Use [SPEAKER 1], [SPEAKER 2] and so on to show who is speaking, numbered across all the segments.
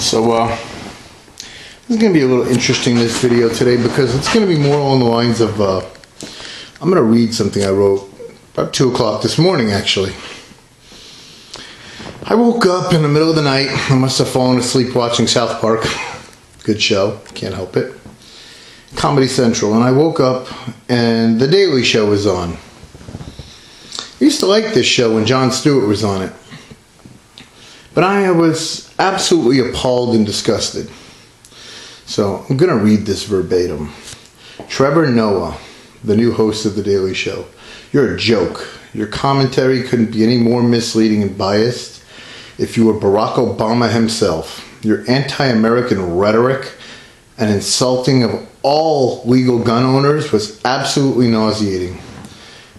[SPEAKER 1] This is going to be a little interesting, this video today, because it's going to be more along the lines of, I'm going to read something I wrote about 2 o'clock this morning, actually. I woke up in the middle of the night. I must have fallen asleep watching South Park. Good show, can't help it. Comedy Central, and I woke up and The Daily Show was on. I used to like this show when Jon Stewart was on it, but I was absolutely appalled and disgusted. So I'm going to read this verbatim. Trevor Noah, the new host of The Daily Show. You're a joke. Your commentary couldn't be any more misleading and biased if you were Barack Obama himself. Your anti-American rhetoric and insulting of all legal gun owners was absolutely nauseating.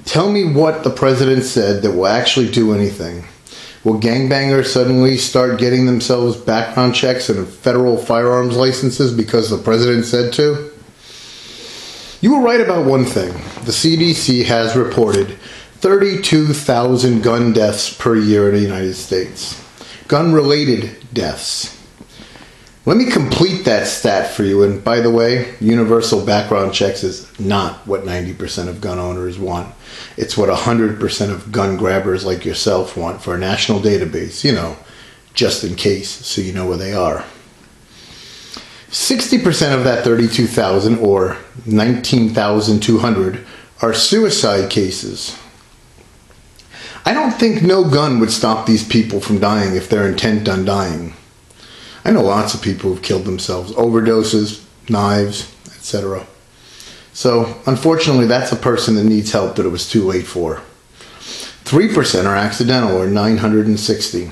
[SPEAKER 1] Tell me what the president said that will actually do anything. Will gangbangers suddenly start getting themselves background checks and federal firearms licenses because the president said to? You were right about one thing. The CDC has reported 32,000 gun deaths per year in the United States. Gun-related deaths. Let me complete that stat for you. And by the way, universal background checks is not what 90% of gun owners want. It's what 100% of gun grabbers like yourself want for a national database, just in case, so you know where they are. 60% of that 32,000, or 19,200, are suicide cases. I don't think no gun would stop these people from dying if they're intent on dying. I know lots of people who've killed themselves, overdoses, knives, etc. So, unfortunately, that's a person that needs help that it was too late for. 3% are accidental, or 960.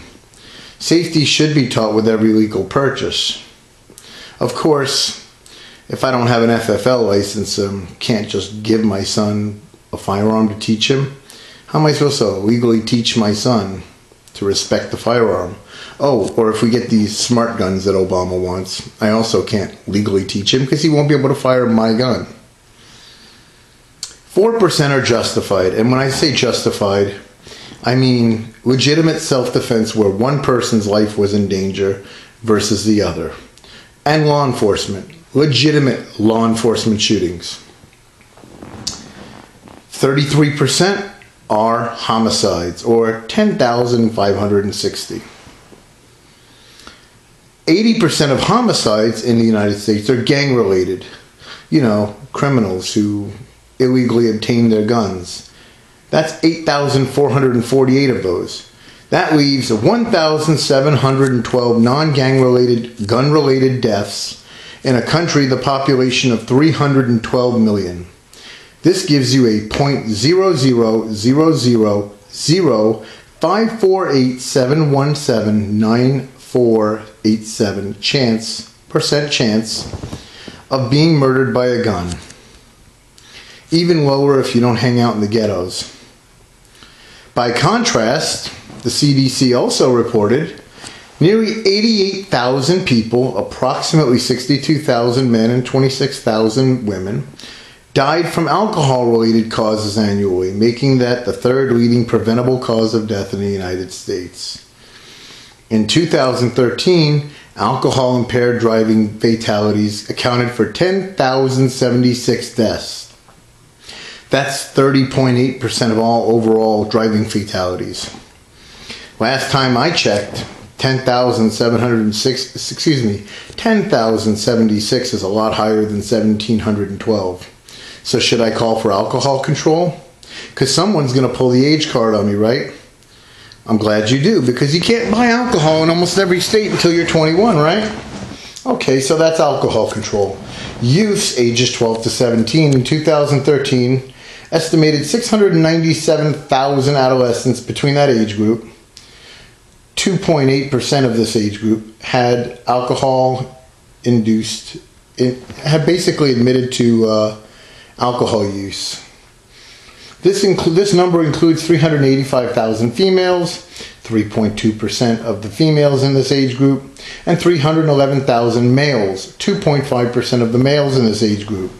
[SPEAKER 1] Safety should be taught with every legal purchase. Of course, if I don't have an FFL license, can't just give my son a firearm to teach him. How am I supposed to legally teach my son to respect the firearm? Oh, or if we get these smart guns that Obama wants, I also can't legally teach him because he won't be able to fire my gun. 4% are justified, and when I say justified, I mean legitimate self-defense where one person's life was in danger versus the other. And law enforcement, legitimate law enforcement shootings. 33% are homicides, or 10,560. 80% of homicides in the United States are gang-related. Criminals who illegally obtain their guns. That's 8,448 of those. That leaves 1,712 non-gang-related, gun-related deaths in a country the population of 312 million. This gives you a 0.00005487179 percent chance of being murdered by a gun. Even lower if you don't hang out in the ghettos. By contrast, the CDC also reported nearly 88,000 people, approximately 62,000 men and 26,000 women, died from alcohol-related causes annually, making that the third leading preventable cause of death in the United States. In 2013, alcohol-impaired driving fatalities accounted for 10,076 deaths. That's 30.8% of all overall driving fatalities. Last time I checked, 10,076 is a lot higher than 1,712. So should I call for alcohol control? Because someone's going to pull the age card on me, right? I'm glad you do, because you can't buy alcohol in almost every state until you're 21, right? Okay, so that's alcohol control. Youths ages 12 to 17 in 2013 estimated 697,000 adolescents between that age group. 2.8% of this age group had alcohol-induced, had basically admitted to alcohol use. This number includes 385,000 females, 3.2% of the females in this age group, and 311,000 males, 2.5% of the males in this age group.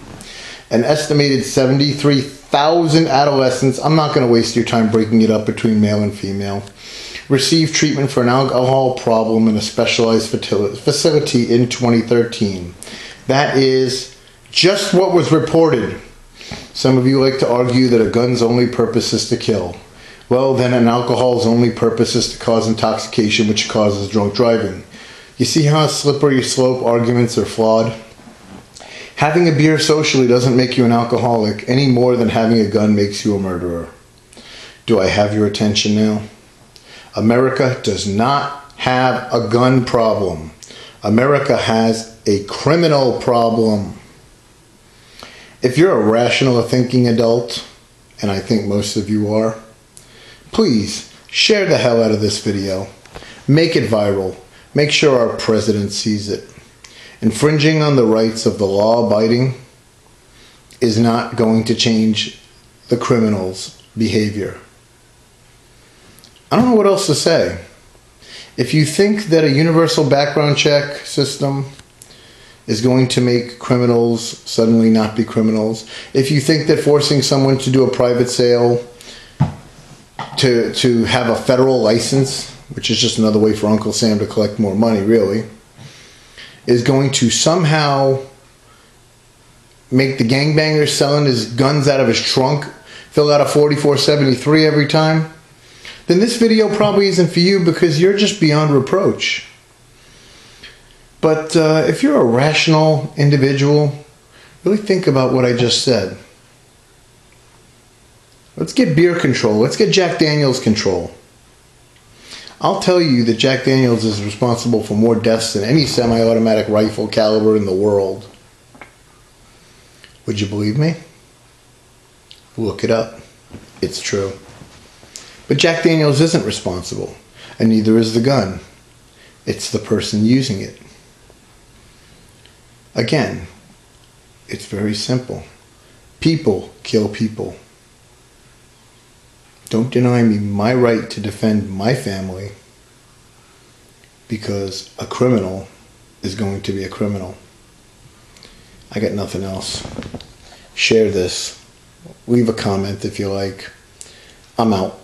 [SPEAKER 1] An estimated 73,000 adolescents, I'm not going to waste your time breaking it up between male and female, received treatment for an alcohol problem in a specialized facility in 2013. That is just what was reported. Some of you like to argue that a gun's only purpose is to kill. Well, then an alcohol's only purpose is to cause intoxication, which causes drunk driving. You see how slippery slope arguments are flawed? Having a beer socially doesn't make you an alcoholic any more than having a gun makes you a murderer. Do I have your attention now? America does not have a gun problem. America has a criminal problem. If you're a rational thinking adult, and I think most of you are, please share the hell out of this video. Make it viral. Make sure our president sees it. Infringing on the rights of the law-abiding is not going to change the criminal's behavior. I don't know what else to say. If you think that a universal background check system is going to make criminals suddenly not be criminals, if you think that forcing someone to do a private sale to have a federal license, which is just another way for Uncle Sam to collect more money, really, is going to somehow make the gangbanger selling his guns out of his trunk fill out a 4473 every time, then this video probably isn't for you, because you're just beyond reproach. But if you're a rational individual, really think about what I just said. Let's get beer control. Let's get Jack Daniels control. I'll tell you that Jack Daniels is responsible for more deaths than any semi-automatic rifle caliber in the world. Would you believe me? Look it up. It's true. But Jack Daniels isn't responsible, and neither is the gun. It's the person using it. Again, it's very simple. People kill people. Don't deny me my right to defend my family, because a criminal is going to be a criminal. I got nothing else. Share this. Leave a comment if you like. I'm out.